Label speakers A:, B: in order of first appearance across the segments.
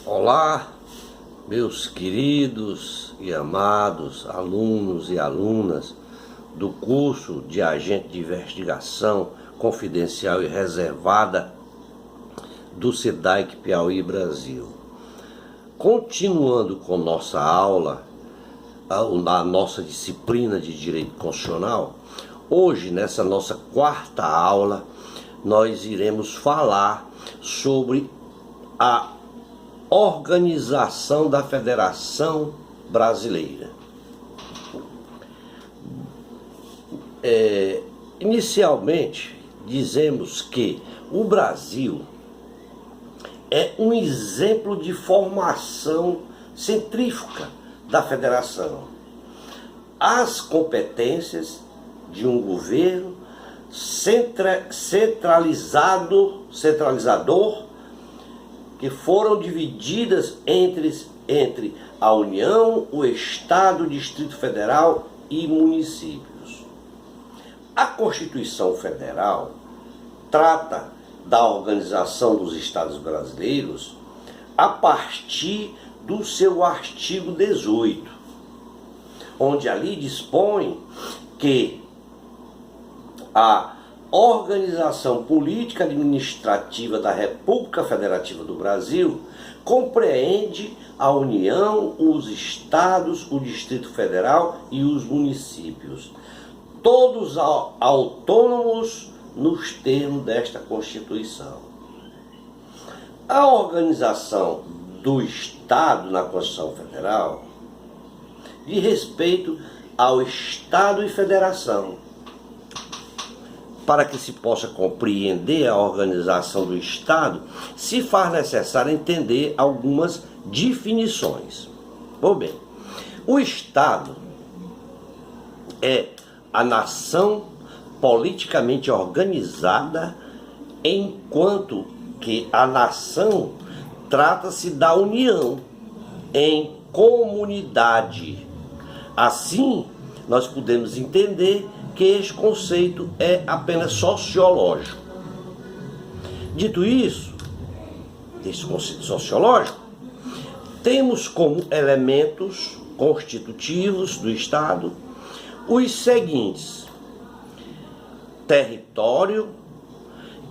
A: Olá, meus queridos e amados alunos e alunas do curso de Agente de Investigação Confidencial e Reservada do SEDAIC Piauí Brasil. Continuando com nossa aula, a nossa disciplina de Direito Constitucional, hoje, nessa nossa quarta aula, nós iremos falar sobre a organização da Federação Brasileira. Inicialmente, dizemos que o Brasil é um exemplo de formação centrífuga da federação. As competências de um governo centralizador, que foram divididas entre a União, o Estado, o Distrito Federal e municípios. A Constituição Federal trata da organização dos Estados brasileiros a partir do seu artigo 18, onde ali dispõe que a organização política administrativa da República Federativa do Brasil compreende a União, os Estados, o Distrito Federal e os municípios, todos autônomos nos termos desta Constituição. A organização do Estado na Constituição Federal diz respeito ao Estado e Federação. Para que se possa compreender a organização do Estado, se faz necessário entender algumas definições. Bom, bem, o Estado é a nação politicamente organizada, enquanto que a nação trata-se da união em comunidade. Assim, nós podemos entender que este conceito é apenas sociológico. Dito isso, esse conceito sociológico, temos como elementos constitutivos do Estado os seguintes: território,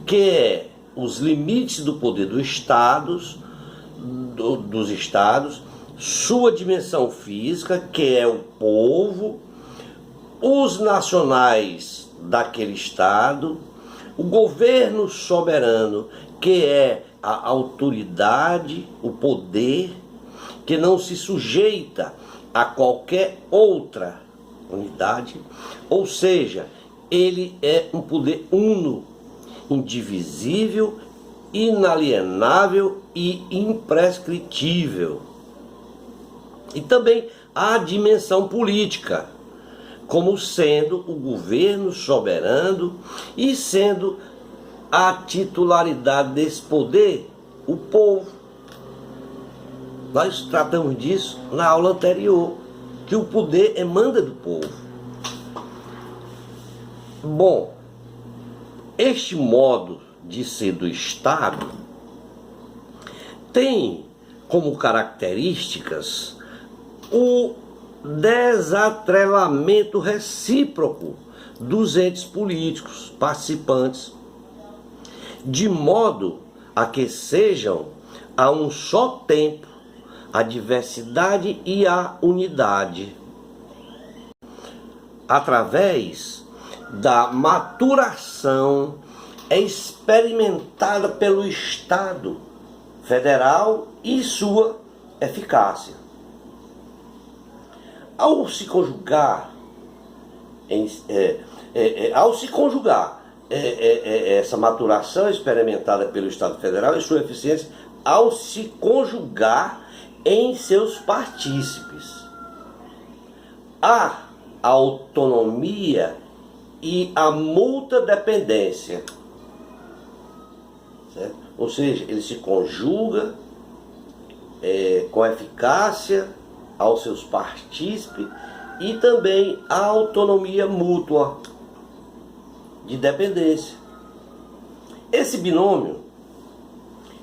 A: que é os limites do poder dos estados, sua dimensão física, que é o povo, os nacionais daquele estado, o governo soberano, que é a autoridade, o poder, que não se sujeita a qualquer outra unidade, ou seja, ele é um poder uno, indivisível, inalienável e imprescritível. E também a dimensão política, como sendo o governo soberano e sendo a titularidade desse poder o povo. Nós tratamos disso na aula anterior, que o poder emana do povo. Bom, este modo de ser do Estado tem como características o desatrelamento recíproco dos entes políticos participantes, de modo a que sejam a um só tempo a diversidade e a unidade, através da maturação experimentada pelo Estado Federal e sua eficácia. Ao se conjugar essa maturação experimentada pelo Estado Federal e sua eficiência, ao se conjugar em seus partícipes, a autonomia e a multidependência, certo? Ou seja, ele se conjuga com eficácia aos seus partícipes e também a autonomia mútua de dependência. Esse binômio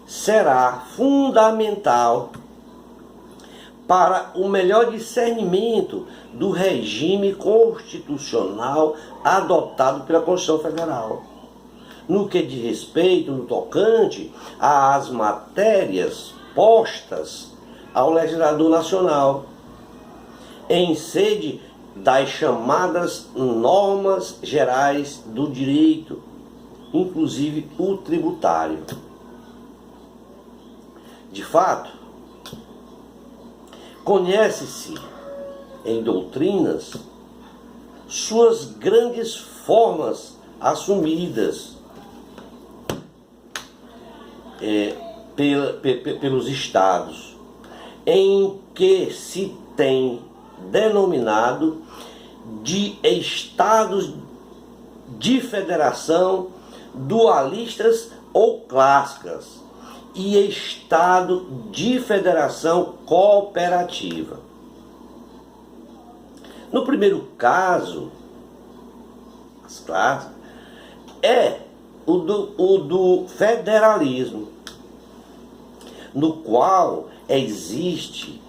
A: será fundamental para o melhor discernimento do regime constitucional adotado pela Constituição Federal, no que diz respeito, no tocante às matérias postas ao legislador nacional, em sede das chamadas normas gerais do direito, inclusive o tributário. De fato, conhece-se em doutrinas suas grandes formas assumidas pelos estados, em que se tem denominado de estados de federação dualistas ou clássicas e estado de federação cooperativa. No primeiro caso, as clássicas, é o do federalismo, no qual existe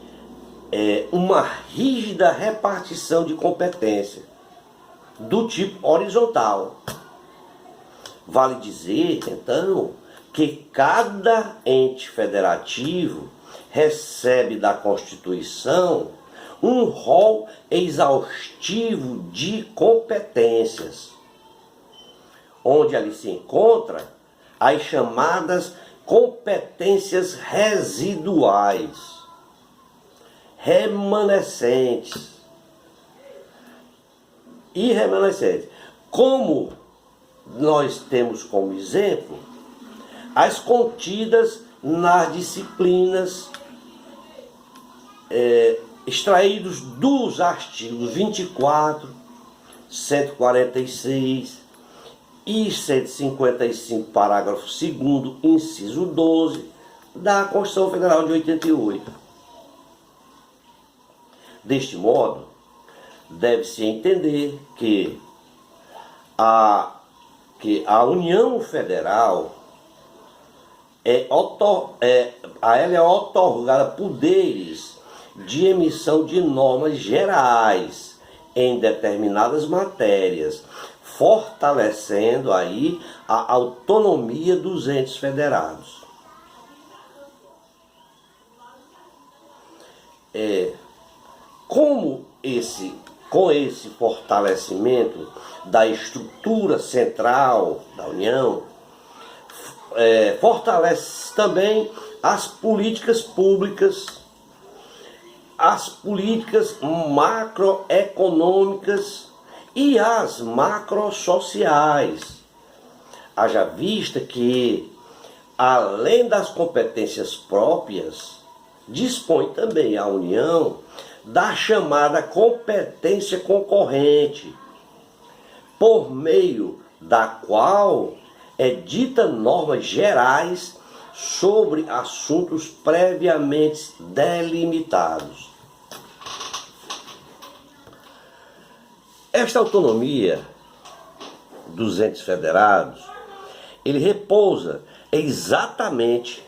A: uma rígida repartição de competência do tipo horizontal. Vale dizer, então, que cada ente federativo recebe da Constituição um rol exaustivo de competências, onde ali se encontra as chamadas competências residuais, remanescentes e remanescentes. Como nós temos como exemplo as contidas nas disciplinas extraídos dos artigos 24, 146 e 155, parágrafo 2º, inciso 12, da Constituição Federal de 88. Deste modo, deve-se entender que a União Federal ela é otorgada poderes de emissão de normas gerais em determinadas matérias, fortalecendo aí a autonomia dos entes federados. Com esse fortalecimento da estrutura central da União, fortalece também as políticas públicas, as políticas macroeconômicas e as macrosociais. Haja vista que, além das competências próprias, dispõe também a União da chamada competência concorrente, por meio da qual dita normas gerais sobre assuntos previamente delimitados. Esta autonomia dos entes federados, ele repousa exatamente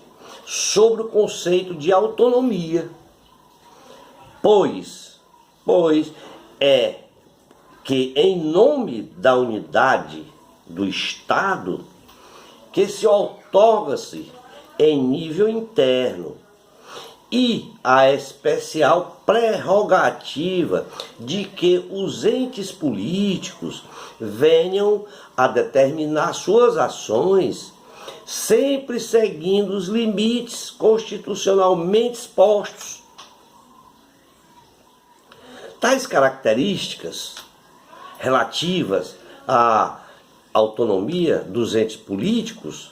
A: sobre o conceito de autonomia, pois é que em nome da unidade do Estado que se outorga-se em nível interno e a especial prerrogativa de que os entes políticos venham a determinar suas ações sempre seguindo os limites constitucionalmente expostos. Tais características relativas à autonomia dos entes políticos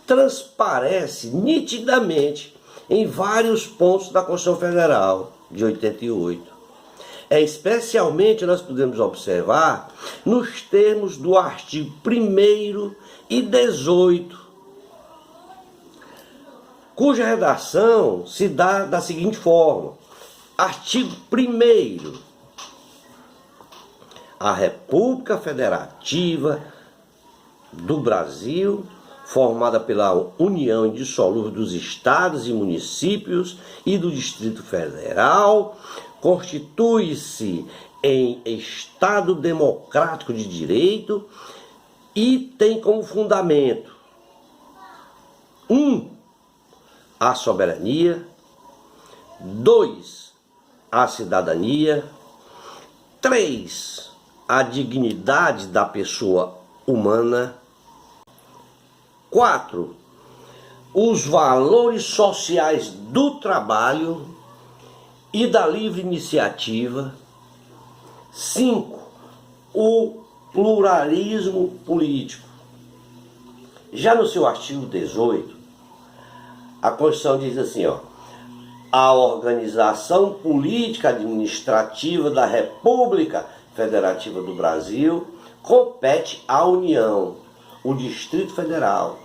A: transparece nitidamente em vários pontos da Constituição Federal de 88. Especialmente nós podemos observar nos termos do artigo 1º e 18, cuja redação se dá da seguinte forma: artigo 1º. A República Federativa do Brasil formada pela união indissolúvel dos estados e municípios e do Distrito Federal, constitui-se em Estado democrático de direito e tem como fundamento 1. A soberania, 2. A cidadania, 3. A dignidade da pessoa humana, 4. Os valores sociais do trabalho e da livre iniciativa, 5. O pluralismo político. Já no seu artigo 18, a Constituição diz assim, a organização política administrativa da República Federativa do Brasil compete à União, o Distrito Federal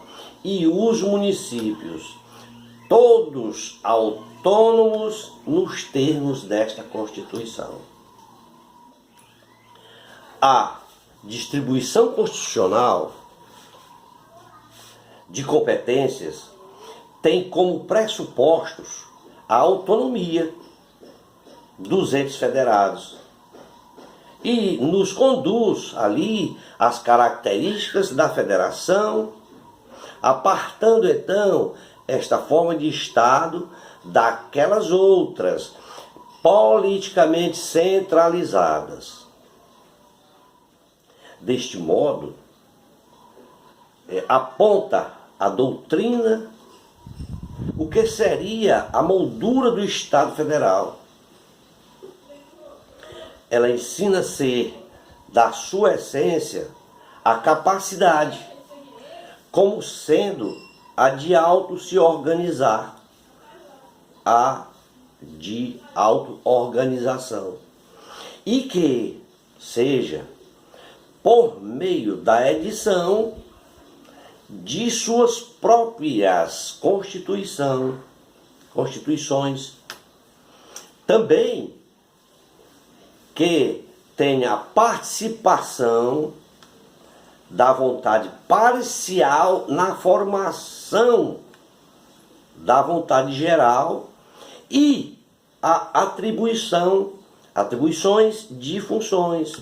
A: e os municípios, todos autônomos nos termos desta Constituição. A distribuição constitucional de competências tem como pressupostos a autonomia dos entes federados e nos conduz ali as características da federação, apartando então esta forma de Estado daquelas outras politicamente centralizadas. Deste modo, aponta a doutrina o que seria a moldura do Estado Federal. Ela ensina a ser, da sua essência, a capacidade, como sendo a de auto se organizar, a de auto-organização, e que seja por meio da edição de suas próprias constituições, também que tenha a participação da vontade parcial na formação da vontade geral e a atribuições de funções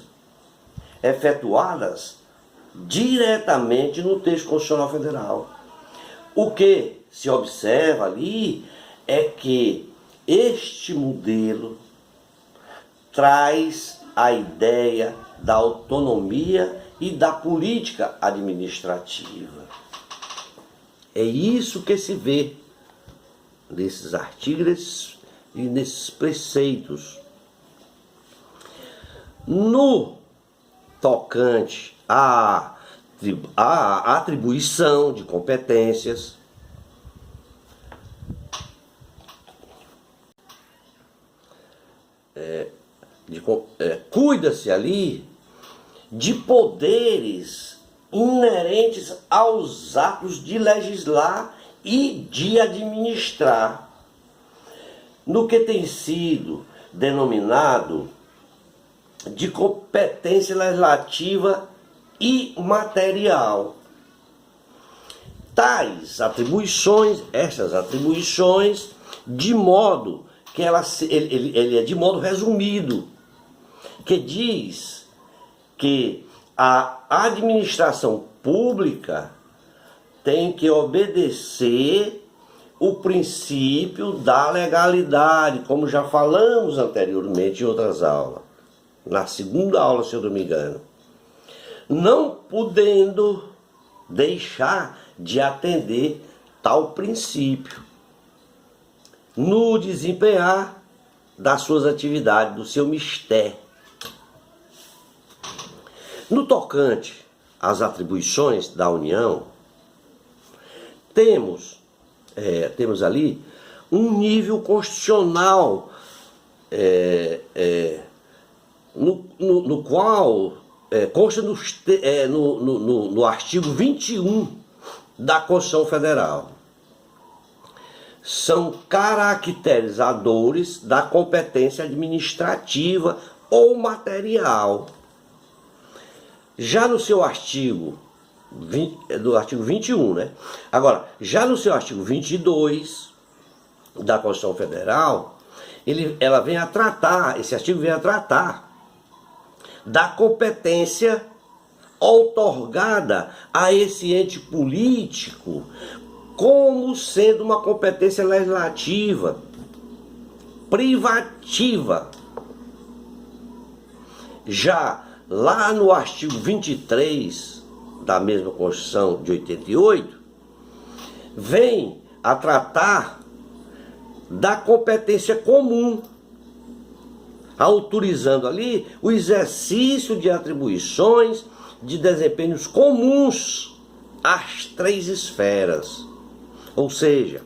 A: efetuadas diretamente no texto constitucional federal. O que se observa ali é que este modelo traz a ideia da autonomia e da política administrativa. É isso que se vê nesses artigos e nesses preceitos. No tocante à atribuição de competências, cuida-se ali de poderes inerentes aos atos de legislar e de administrar, no que tem sido denominado de competência legislativa e material. Essas atribuições, de modo que ele é de modo resumido, que diz que a administração pública tem que obedecer o princípio da legalidade, como já falamos anteriormente em outras aulas. Na segunda aula, se eu não me engano. Não podendo deixar de atender tal princípio no desempenhar das suas atividades, do seu mistério. No tocante às atribuições da União, temos ali um nível constitucional no qual consta no artigo 21 da Constituição Federal. São caracterizadores da competência administrativa ou material. Já no seu artigo do artigo 21, né? Agora, já no seu artigo 22 da Constituição Federal, ela vem a tratar, esse artigo vem a tratar da competência outorgada a esse ente político como sendo uma competência legislativa, privativa. Já lá no artigo 23 da mesma Constituição de 88, vem a tratar da competência comum, autorizando ali o exercício de atribuições de desempenhos comuns às três esferas, ou seja,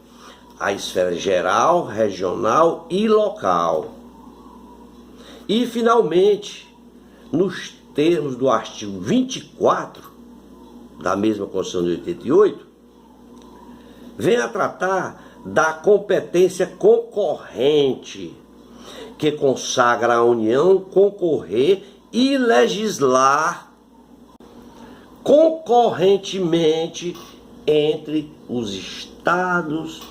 A: a esfera geral, regional e local. E, finalmente, nos termos do artigo 24 da mesma Constituição de 88, vem a tratar da competência concorrente, que consagra a União concorrer e legislar concorrentemente entre os estados,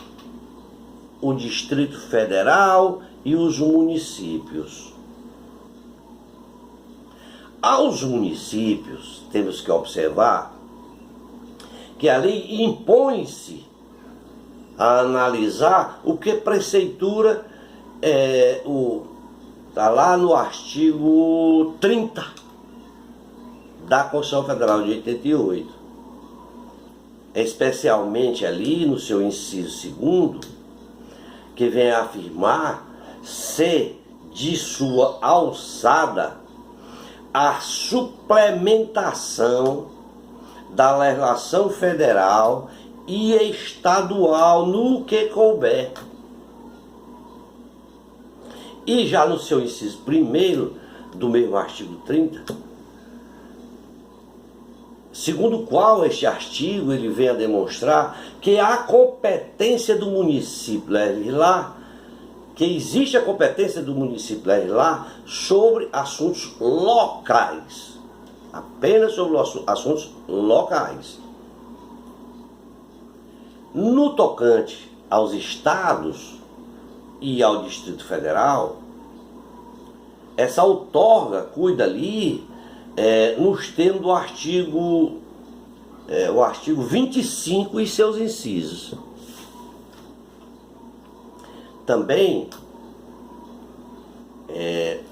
A: o Distrito Federal e os municípios. Aos municípios, temos que observar que a lei impõe-se a analisar o que preceitura está lá no artigo 30 da Constituição Federal de 88. Especialmente ali no seu inciso 2º, que vem a afirmar ser de sua alçada a suplementação da legislação federal e estadual no que couber. E já no seu inciso 1º do mesmo artigo 30, segundo o qual este artigo ele vem a demonstrar que a competência do município legislar, que existe a competência do município legislar sobre assuntos locais, apenas sobre assuntos locais. No tocante aos estados e ao Distrito Federal, essa outorga cuida ali nos termos do artigo 25 e seus incisos. Também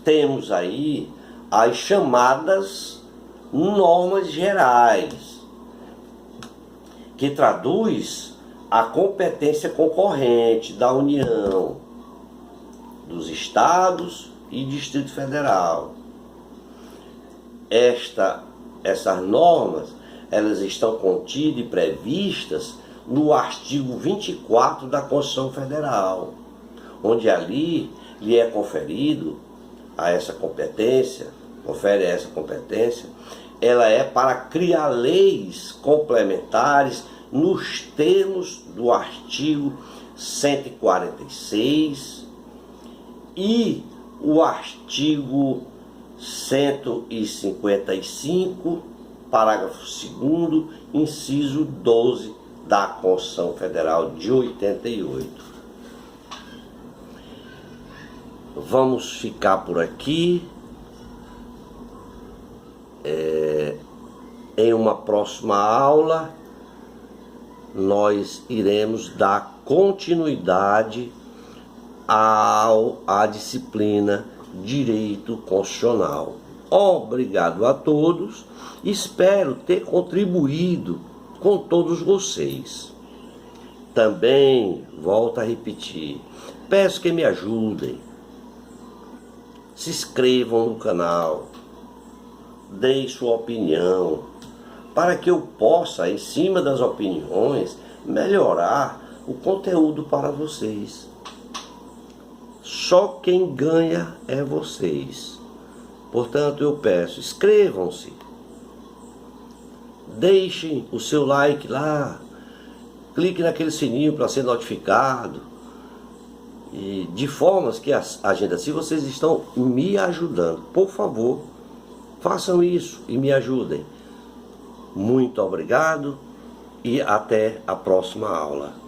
A: temos aí as chamadas normas gerais, que traduz a competência concorrente da União, dos estados e Distrito Federal. Essas normas, elas estão contidas e previstas no artigo 24 da Constituição Federal, onde ali lhe é conferido a essa competência, confere a essa competência, ela é para criar leis complementares nos termos do artigo 146 e o artigo 155, parágrafo 2º, inciso 12 da Constituição Federal de 88. Vamos ficar por aqui. Em uma próxima aula, nós iremos dar continuidade à disciplina Direito Constitucional. Obrigado a todos, espero ter contribuído com todos vocês. Também, volto a repetir, peço que me ajudem, se inscrevam no canal, deem sua opinião, para que eu possa, em cima das opiniões, melhorar o conteúdo para vocês. Só quem ganha é vocês. Portanto, eu peço, inscrevam-se, deixem o seu like lá, clique naquele sininho para ser notificado, e de formas que agenda, se vocês estão me ajudando, por favor, façam isso e me ajudem. Muito obrigado e até a próxima aula.